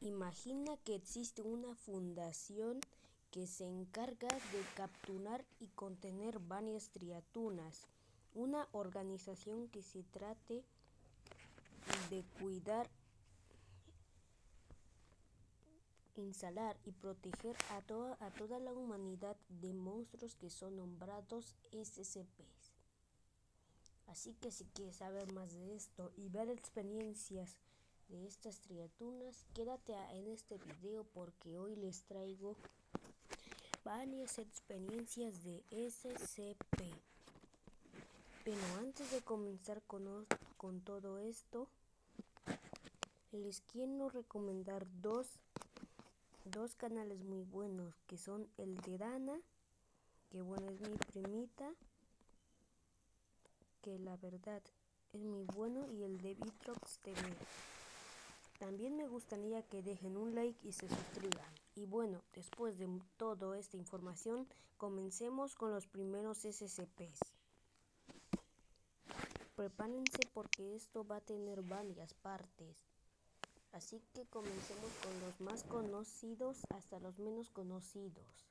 Imagina que existe una fundación que se encarga de capturar y contener varias triatunas, una organización que se trate de cuidar, instalar y proteger a toda la humanidad de monstruos que son nombrados SCPs. Así que si quieres saber más de esto y ver experiencias de estas triatunas, quédate en este video porque hoy les traigo varias experiencias de SCP. Pero antes de comenzar con todo esto, les quiero recomendar dos canales muy buenos, que son el de Dana, que bueno, es mi primita, que la verdad es muy bueno, y el de Vitrox TV. También me gustaría que dejen un like y se suscriban. Y bueno, después de toda esta información, comencemos con los primeros SCPs. Prepárense porque esto va a tener varias partes. Así que comencemos con los más conocidos hasta los menos conocidos.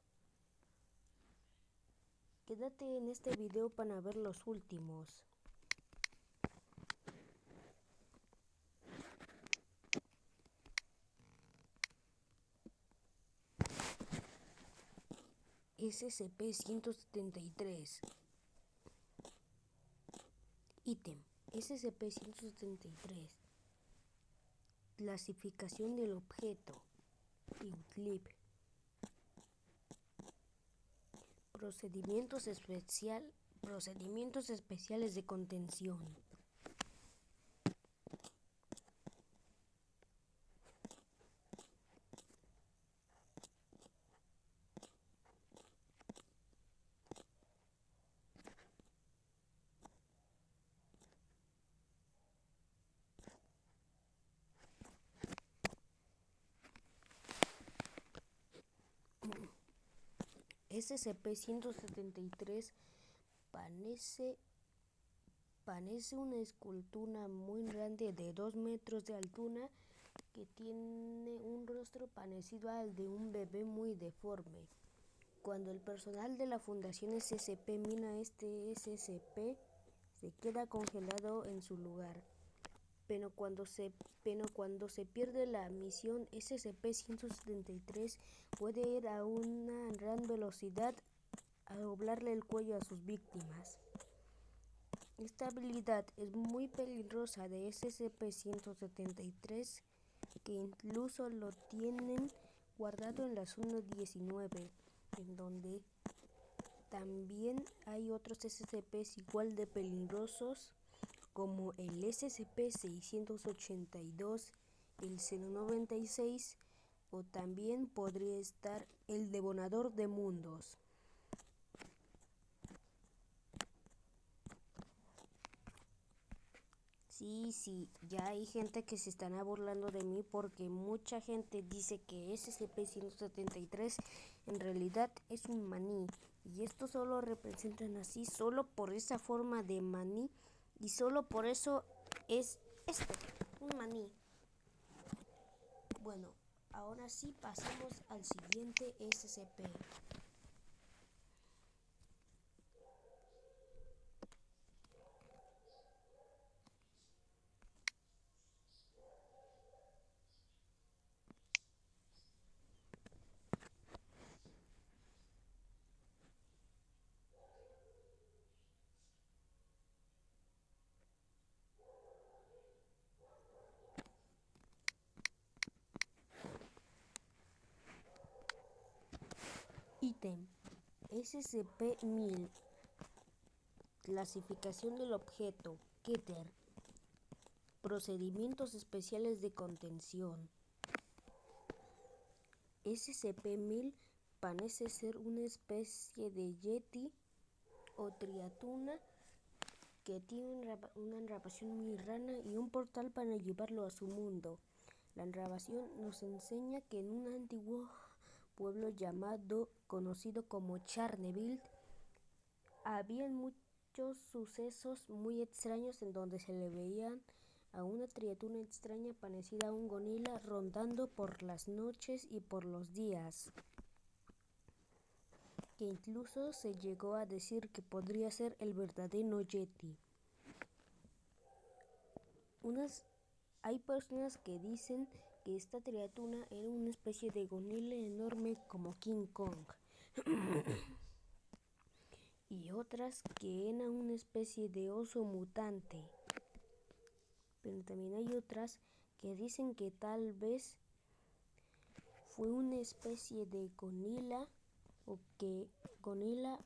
Quédate en este video para ver los últimos. SCP-173. Ítem SCP-173. Clasificación del objeto. UTLIP. Procedimientos especiales de contención. SCP-173 parece una escultura muy grande de 2 metros de altura que tiene un rostro parecido al de un bebé muy deforme. Cuando el personal de la Fundación SCP mira este SCP, se queda congelado en su lugar. Pero cuando se pierde la misión, SCP-173 puede ir a una gran velocidad a doblarle el cuello a sus víctimas. Esta habilidad es muy peligrosa de SCP-173, que incluso lo tienen guardado en la zona 19, en donde también hay otros SCPs igual de peligrosos, como el SCP-682, el 096, o también podría estar el Devorador de Mundos. Sí, ya hay gente que se estará burlando de mí porque mucha gente dice que SCP-173 en realidad es un maní, y esto solo representan así solo por esa forma de maní, y solo por eso es un maní. Bueno, ahora sí pasamos al siguiente SCP. Ítem SCP-1000. Clasificación del objeto Keter. Procedimientos especiales de contención. SCP-1000 parece ser una especie de yeti o triatuna que tiene una narración muy rara y un portal para llevarlo a su mundo. La narración nos enseña que en un antiguo pueblo conocido como Charneville, habían muchos sucesos muy extraños en donde se le veían a una criatura extraña parecida a un gorila rondando por las noches y por los días, que incluso se llegó a decir que podría ser el verdadero Yeti. Hay personas que dicen que esta criatura era una especie de gorila enorme como King Kong. Y otras que era una especie de oso mutante. Pero también hay otras que dicen que tal vez fue una especie de gorila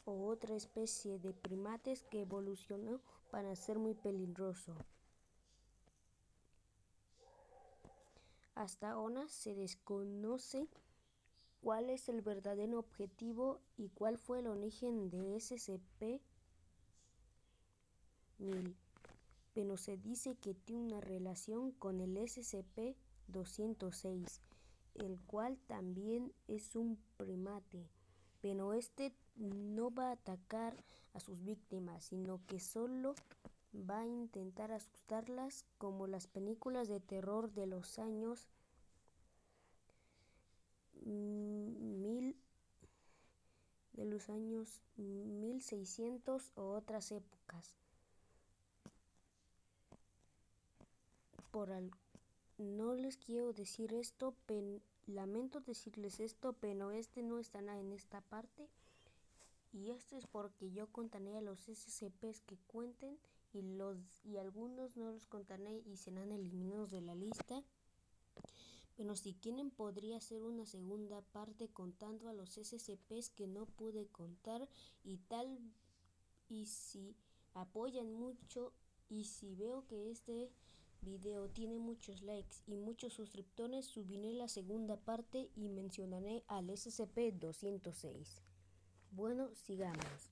o otra especie de primates que evolucionó para ser muy peligroso. Hasta ahora se desconoce cuál es el verdadero objetivo y cuál fue el origen de SCP-1000, pero se dice que tiene una relación con el SCP-206, el cual también es un primate, pero este no va a atacar a sus víctimas, sino que solo va a intentar asustarlas, como las películas de terror de los años 1600 o otras épocas. No les quiero decir esto, lamento decirles esto, pero no estará en esta parte. Y esto es porque yo contaré a los SCPs que cuenten y algunos no los contaré y serán eliminados de la lista. Pero si quieren podría hacer una segunda parte contando a los SCPs que no pude contar y si apoyan mucho y si veo que este video tiene muchos likes y muchos suscriptores, subiré la segunda parte y mencionaré al SCP-206. Bueno, sigamos.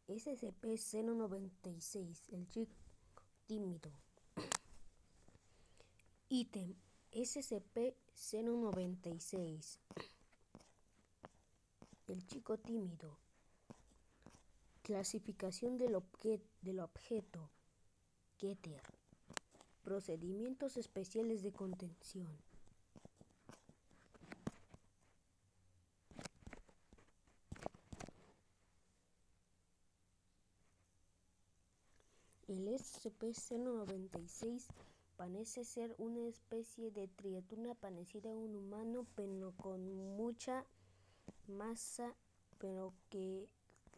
SCP-096, el chico tímido. Ítem SCP-096, el chico tímido. Clasificación del objeto Keter. Procedimientos especiales de contención. El SCP-096 parece ser una especie de criatura parecida a un humano, pero con mucha masa, pero que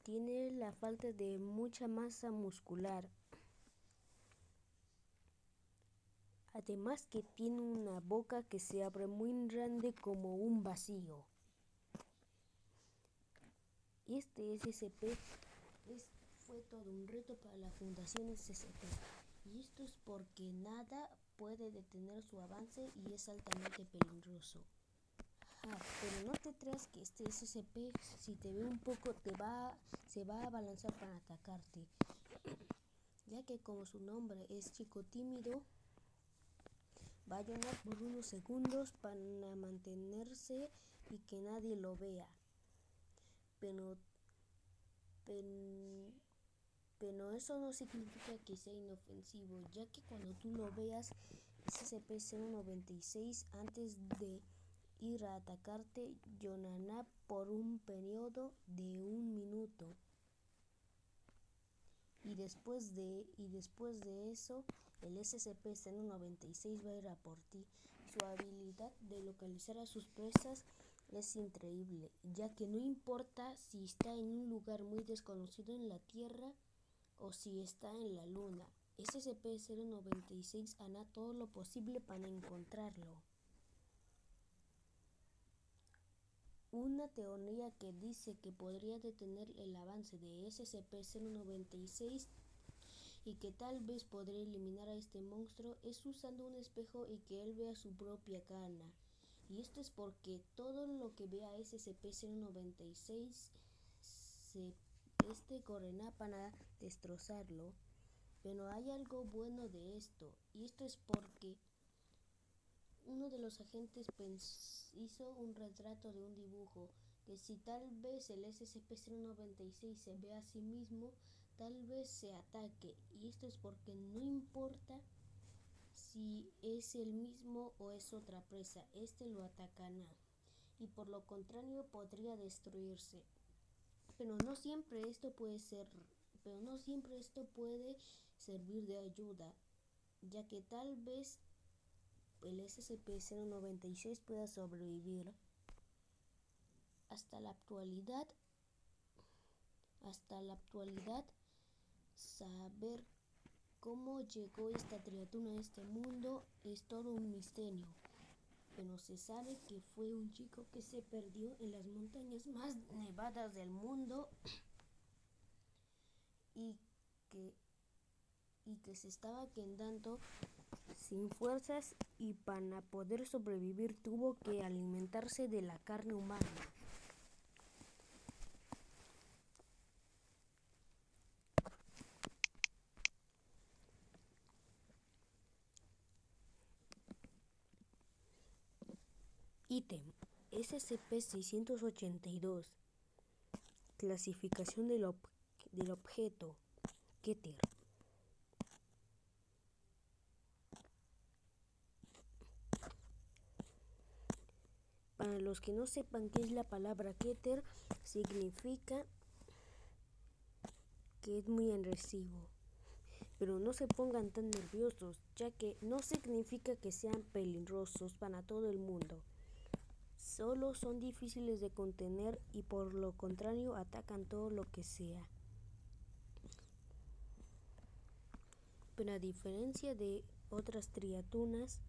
tiene la falta de mucha masa muscular. Además que tiene una boca que se abre muy grande como un vacío. Este SCP fue todo un reto para la Fundación SCP, y esto es porque nada puede detener su avance y es altamente peligroso. Pero no te creas que este SCP, si te ve un poco, se va a abalanzar para atacarte, ya que como su nombre es chico tímido, va a llorar por unos segundos para mantenerse y que nadie lo vea. Pero eso no significa que sea inofensivo, ya que cuando tú lo veas, SCP-096, antes de ir a atacarte, llorará por un periodo de 1 minuto. Y después de eso, el SCP-096 va a ir a por ti. Su habilidad de localizar a sus presas es increíble, ya que no importa si está en un lugar muy desconocido en la Tierra o si está en la Luna, SCP-096 hará todo lo posible para encontrarlo. Una teoría que dice que podría detener el avance de SCP-096 y que tal vez podría eliminar a este monstruo es usando un espejo y que él vea su propia cara. Y esto es porque todo lo que vea SCP-096 correrá para destrozarlo. Pero hay algo bueno de esto, y esto es porque uno de los agentes hizo un retrato de un dibujo que si tal vez el SCP-096 se ve a sí mismo, tal vez se ataque, y esto es porque no importa si es el mismo o es otra presa, este lo atacará, y por lo contrario podría destruirse. Pero no siempre esto puede servir de ayuda, ya que tal vez el SCP-096 pueda sobrevivir. Hasta la actualidad, saber cómo llegó esta criatura a este mundo es todo un misterio, pero se sabe que fue un chico que se perdió en las montañas más nevadas del mundo y que se estaba quedando sin fuerzas, y para poder sobrevivir tuvo que alimentarse de la carne humana. Ítem SCP-682. Clasificación del objeto Keter. Para los que no sepan qué es la palabra Keter, significa que es muy agresivo. Pero no se pongan tan nerviosos, ya que no significa que sean peligrosos para todo el mundo. Solo son difíciles de contener y por lo contrario atacan todo lo que sea. Pero a diferencia de otras criaturas,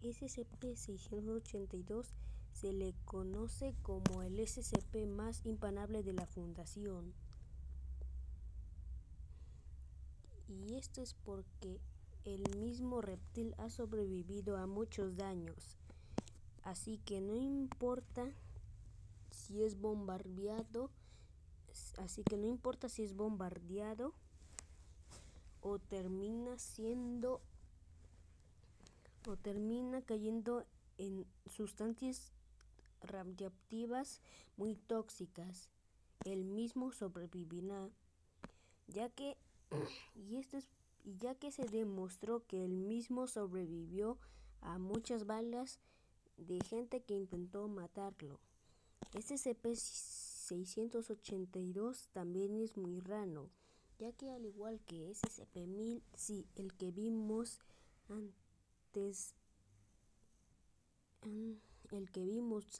SCP-682 se le conoce como el SCP más imparable de la Fundación. Y esto es porque el mismo reptil ha sobrevivido a muchos daños. Así que no importa si es bombardeado, o termina cayendo en sustancias radiactivas muy tóxicas, el mismo sobrevivirá, ya que se demostró que el mismo sobrevivió a muchas balas de gente que intentó matarlo. SCP-682 también es muy raro, ya que al igual que SCP-1000, el que vimos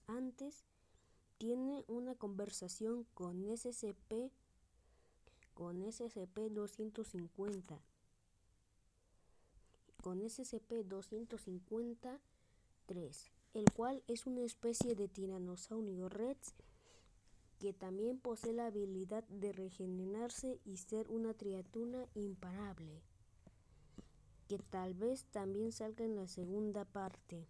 antes, tiene una conversación con SCP-250. Con SCP-253, el cual es una especie de tiranosaurio rex que también posee la habilidad de regenerarse y ser una criatura imparable, que tal vez también salga en la segunda parte.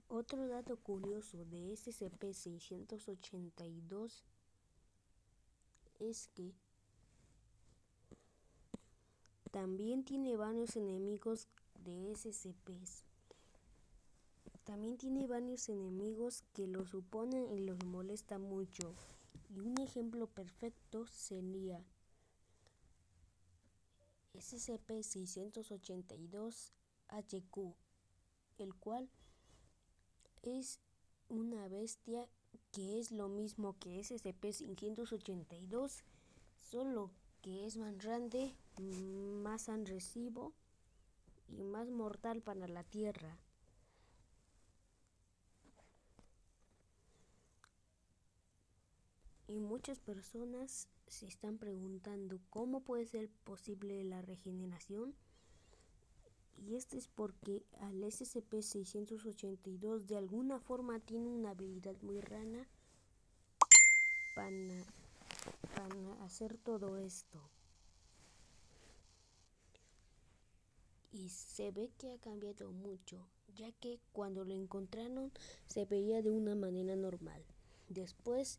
Otro dato curioso de SCP-682 es que también tiene varios enemigos de SCPs. También tiene varios enemigos que lo suponen y los molesta mucho. Y un ejemplo perfecto sería SCP-682-HQ, el cual es una bestia que es lo mismo que SCP-682, solo que es más grande, más agresivo y más mortal para la Tierra. Y muchas personas se están preguntando cómo puede ser posible la regeneración. Y esto es porque al SCP-682 de alguna forma tiene una habilidad muy rara para hacer todo esto. Y se ve que ha cambiado mucho, ya que cuando lo encontraron se veía de una manera normal. Después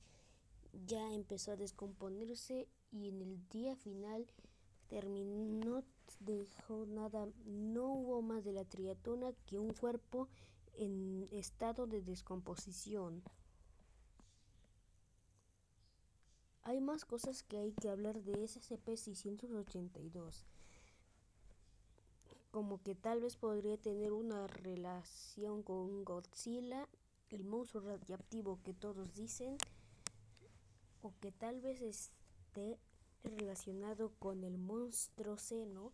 ya empezó a descomponerse y en el día final terminó de jornada. No hubo más de la triatona que un cuerpo en estado de descomposición. Hay más cosas que hay que hablar de SCP-682, como que tal vez podría tener una relación con Godzilla, el monstruo radiactivo que todos dicen, o que tal vez esté relacionado con el monstruo Xeno,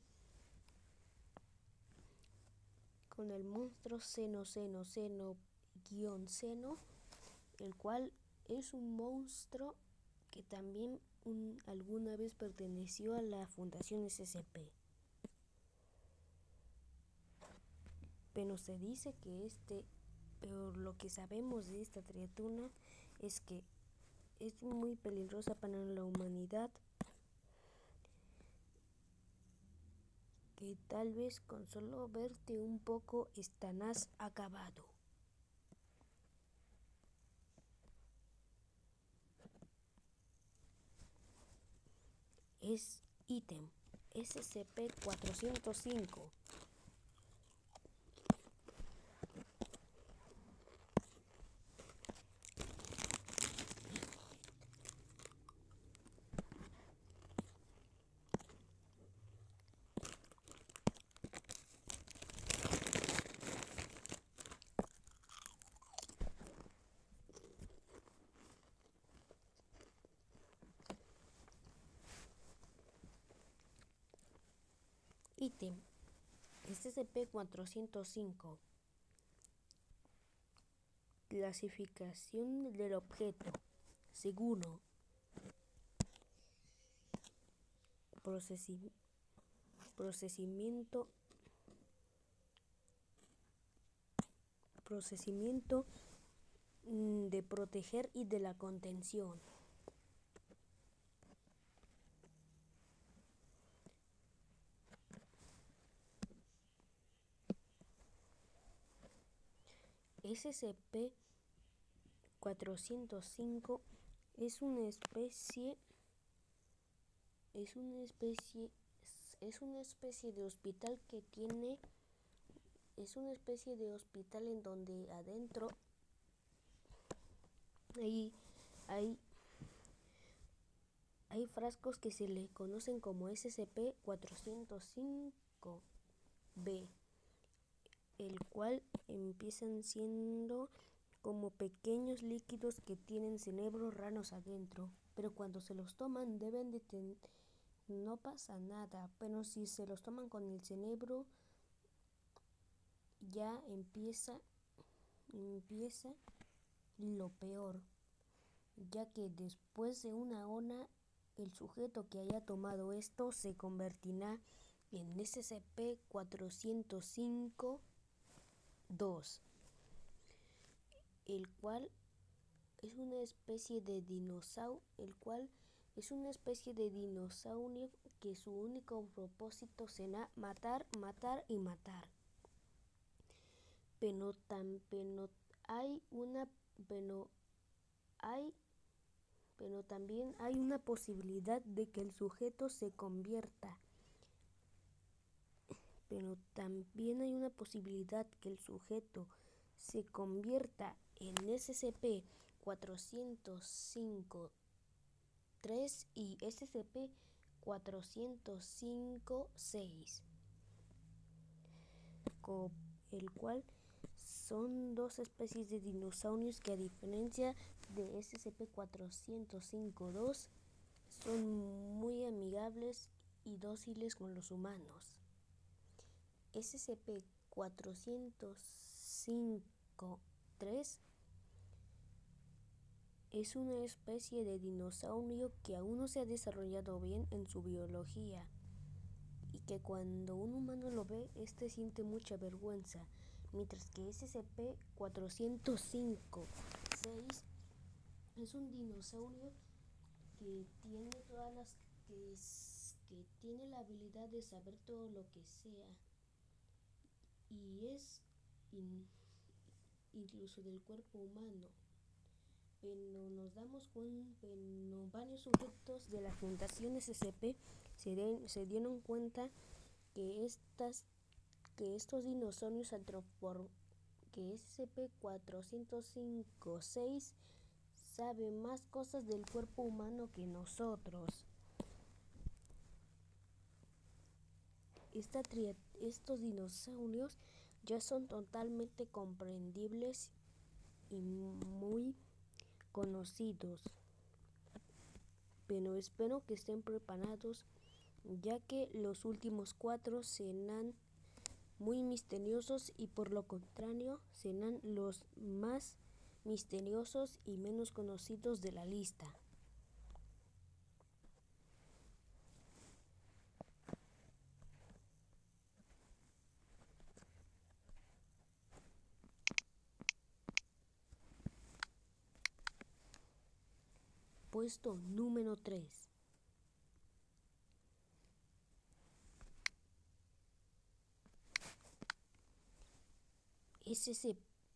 Xeno, el cual es un monstruo que también alguna vez perteneció a la Fundación SCP. Pero se dice que pero lo que sabemos de esta criatura es que es muy peligrosa para la humanidad, que tal vez con solo verte un poco estarás acabado. Es ítem SCP-405. Ítem SCP-405. Clasificación del objeto: seguro. Procesamiento de proteger y de la contención. SCP-405 es una especie de hospital que tiene es una especie de hospital en donde adentro hay frascos que se le conocen como SCP-405-B, el cual empiezan siendo como pequeños líquidos que tienen cerebros raros adentro, pero cuando se los toman no pasa nada, pero si se los toman con el cerebro ya empieza lo peor, ya que después de una hora el sujeto que haya tomado esto se convertirá en SCP-405-2, el cual es una especie de dinosaurio que su único propósito será matar, matar y matar. Pero también hay una posibilidad de que el sujeto se convierta en SCP-405-3 y SCP-405-6, el cual son dos especies de dinosaurios que, a diferencia de SCP-405-2, son muy amigables y dóciles con los humanos. SCP-405-3 es una especie de dinosaurio que aún no se ha desarrollado bien en su biología, y que cuando un humano lo ve, siente mucha vergüenza, mientras que SCP-405-6 es un dinosaurio que tiene la habilidad de saber todo lo que sea, y es incluso del cuerpo humano. Pero varios sujetos de la Fundación SCP se dieron cuenta que estos dinosaurios que SCP-405-6 sabe más cosas del cuerpo humano que nosotros. Estos dinosaurios ya son totalmente comprendibles y muy conocidos, pero espero que estén preparados, ya que los últimos 4 serán muy misteriosos y por lo contrario serán los más misteriosos y menos conocidos de la lista. Puesto número 3.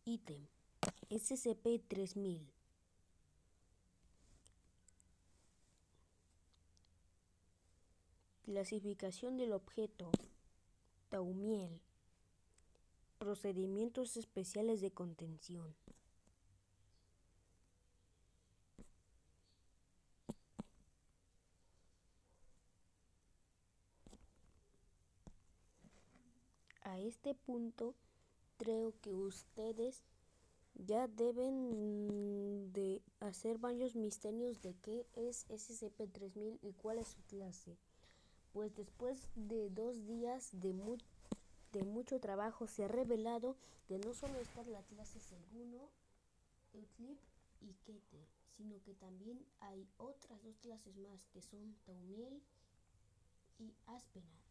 Ítem SCP-3000. Clasificación del objeto: Thaumiel. Procedimientos especiales de contención. A este punto, creo que ustedes ya deben de hacer varios misterios de qué es SCP-3000 y cuál es su clase. Pues después de 2 días de mucho trabajo se ha revelado que no solo está la clase Seguno, Euclid y Keter, sino que también hay otras 2 clases más que son Thaumiel y Aspenar.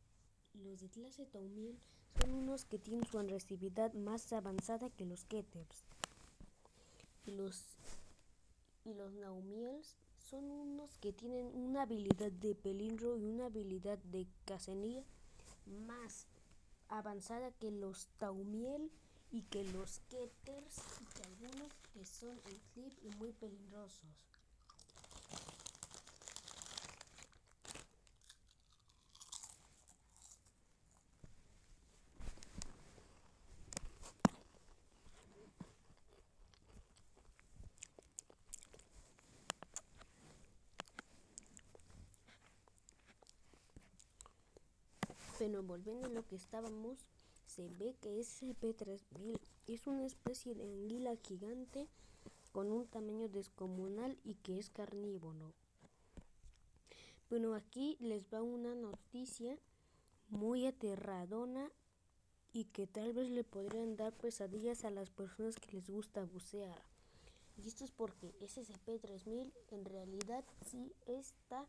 Los de clase Thaumiel son unos que tienen su agresividad más avanzada que los Keters. Y los Naumiels son unos que tienen una habilidad de pelindro y una habilidad de cacería más avanzada que los Thaumiel y que los Keters y que algunos que son Euclid y muy pelindrosos. Pero volviendo a lo que estábamos, se ve que SCP-3000 es una especie de anguila gigante con un tamaño descomunal y que es carnívoro. Bueno, aquí les va una noticia muy aterradora y que tal vez le podrían dar pesadillas a las personas que les gusta bucear. Y esto es porque SCP-3000 en realidad sí está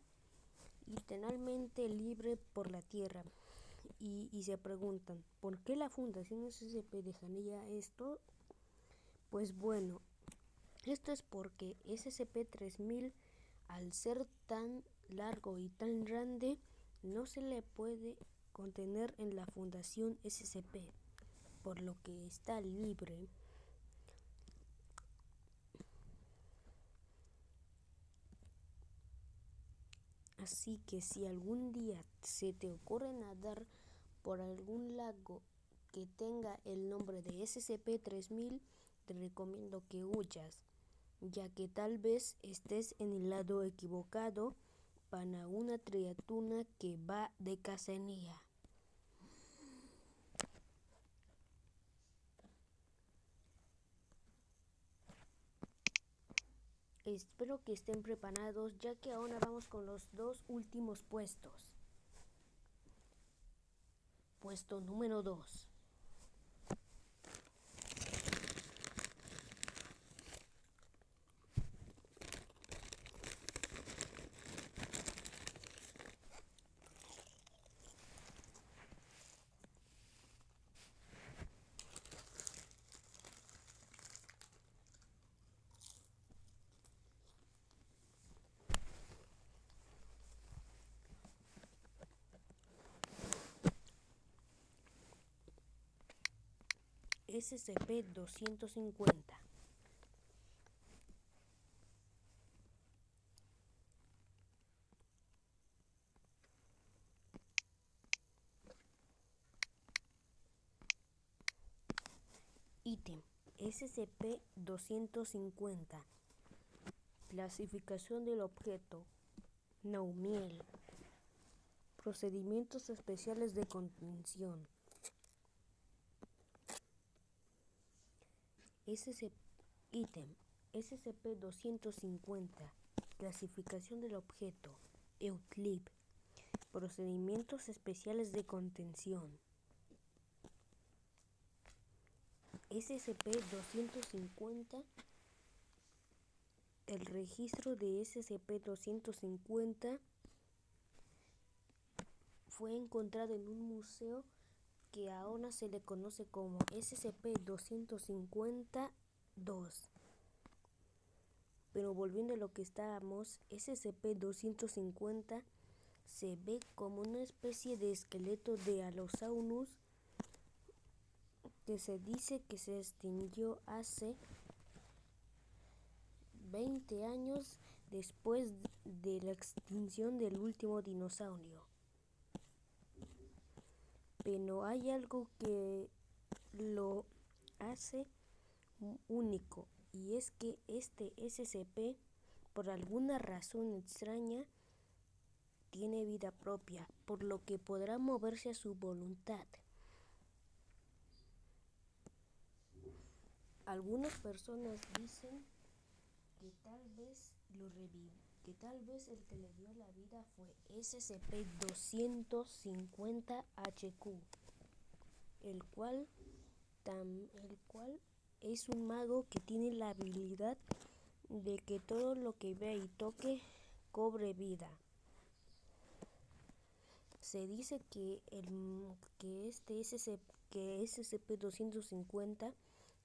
literalmente libre por la Tierra. Y se preguntan, ¿por qué la Fundación SCP dejaría esto? Pues bueno, esto es porque SCP-3000, al ser tan largo y tan grande, no se le puede contener en la Fundación SCP, por lo que está libre. Así que si algún día se te ocurre nadar por algún lago que tenga el nombre de SCP-3000, te recomiendo que huyas, ya que tal vez estés en el lado equivocado para una criatura que va de cacería. Espero que estén preparados, ya que ahora vamos con los 2 últimos puestos. Puesto número 2. SCP-250. SCP-250. Clasificación del objeto. Naumiel. Procedimientos especiales de contención. Ítem SCP-250. Clasificación del objeto. Euclid. Procedimientos especiales de contención. SCP-250. El registro de SCP-250 fue encontrado en un museo que ahora se le conoce como SCP-250-2. Pero volviendo a lo que estábamos, SCP-250 se ve como una especie de esqueleto de Allosaurus que se dice que se extinguió hace 20 años después de la extinción del último dinosaurio. Pero hay algo que lo hace único, y es que este SCP, por alguna razón extraña, tiene vida propia, por lo que podrá moverse a su voluntad. Algunas personas dicen que tal vez el que le dio la vida fue SCP-250-HQ, el cual es un mago que tiene la habilidad de que todo lo que vea y toque cobre vida. Se dice que SCP-250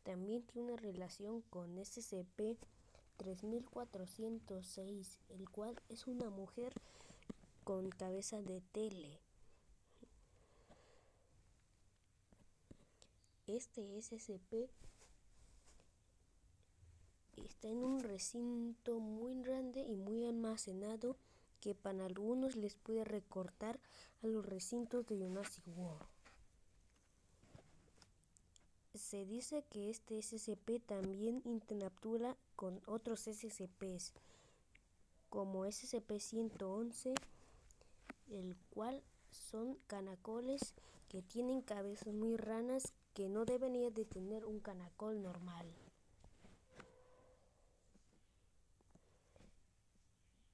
también tiene una relación con SCP-3406, el cual es una mujer con cabeza de tele. Este SCP está en un recinto muy grande y muy almacenado que para algunos les puede recortar a los recintos de Jurassic World. Se dice que este SCP también interactúa con otros SCPs, como SCP-111, el cual son caracoles que tienen cabezas muy ranas que no deberían de tener un caracol normal.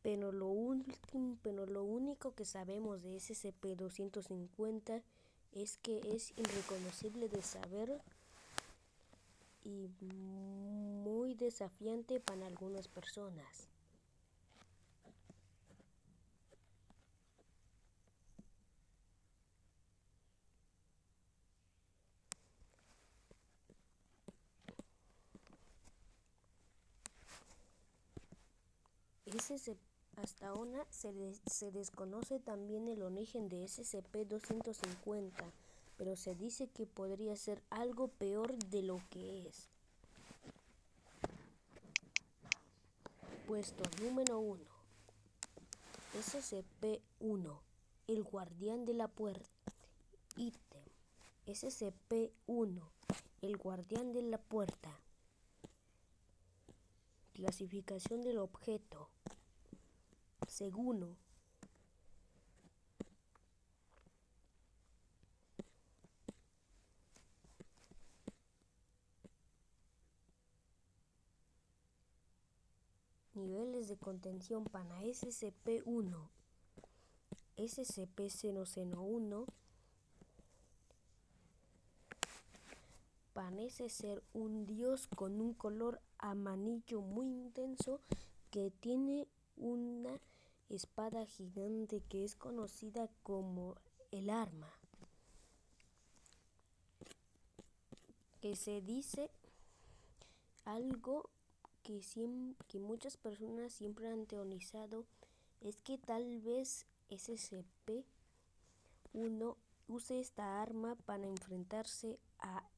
Pero lo único que sabemos de SCP-250 es que es irreconocible de saber y muy desafiante para algunas personas. Hasta ahora se desconoce también el origen de SCP-250, pero se dice que podría ser algo peor de lo que es. Puesto número 1. SCP-1. El guardián de la puerta. Ítem SCP-1. El guardián de la puerta. Clasificación del objeto. Seguro. Niveles de contención para SCP-1. SCP-001 parece ser un dios con un color amarillo muy intenso que tiene una espada gigante que es conocida como el arma, que se dice algo que muchas personas siempre han teorizado, es que tal vez SCP-1 use esta arma para enfrentarse a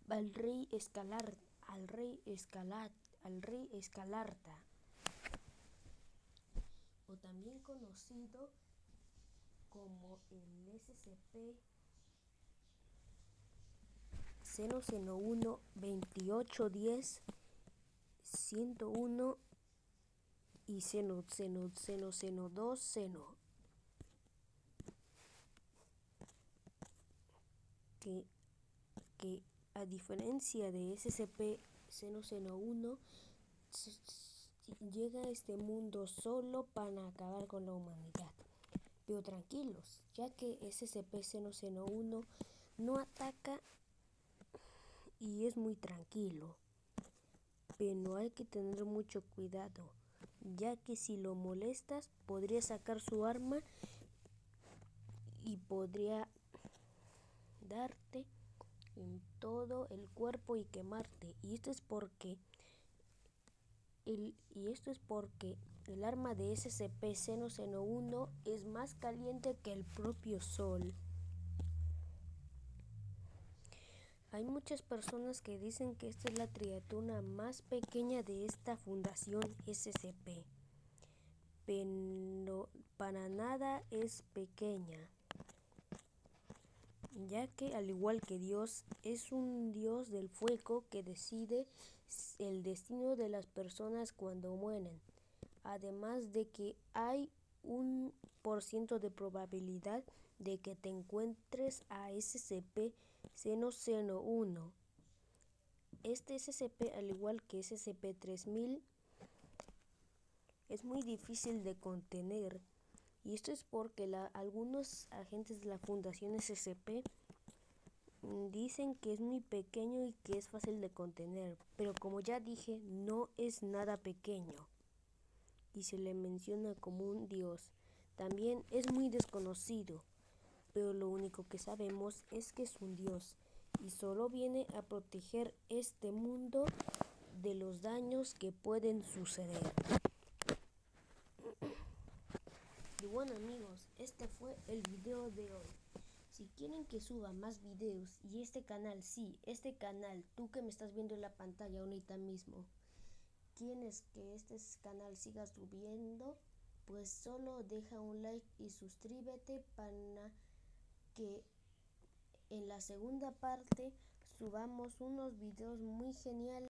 al rey Escalarta, o también conocido como el SCP seno 1, 28, 10, 101 y seno 2, seno. Que a diferencia de SCP seno 1, llega a este mundo solo para acabar con la humanidad. Pero tranquilos, ya que SCP seno 1 no ataca y es muy tranquilo. Pero hay que tener mucho cuidado, ya que si lo molestas podría sacar su arma y podría darte en todo el cuerpo y quemarte. Y esto es porque el arma de SCP seno 1 es más caliente que el propio sol. Hay muchas personas que dicen que esta es la criatura más pequeña de esta fundación SCP, pero para nada es pequeña, ya que al igual que Dios, es un Dios del fuego que decide el destino de las personas cuando mueren. Además de que hay 1% de probabilidad de que te encuentres a SCP seno 1. Este SCP, al igual que SCP-3000, es muy difícil de contener. Y esto es porque algunos agentes de la Fundación SCP dicen que es muy pequeño y que es fácil de contener. Pero como ya dije, no es nada pequeño. Y se le menciona como un dios. También es muy desconocido, pero lo único que sabemos es que es un dios y solo viene a proteger este mundo de los daños que pueden suceder. Y bueno amigos, este fue el video de hoy. Si quieren que suba más videos y este canal, tú que me estás viendo en la pantalla ahorita mismo, quieres que este canal siga subiendo, pues solo deja un like y suscríbete para que en la segunda parte subamos unos videos muy geniales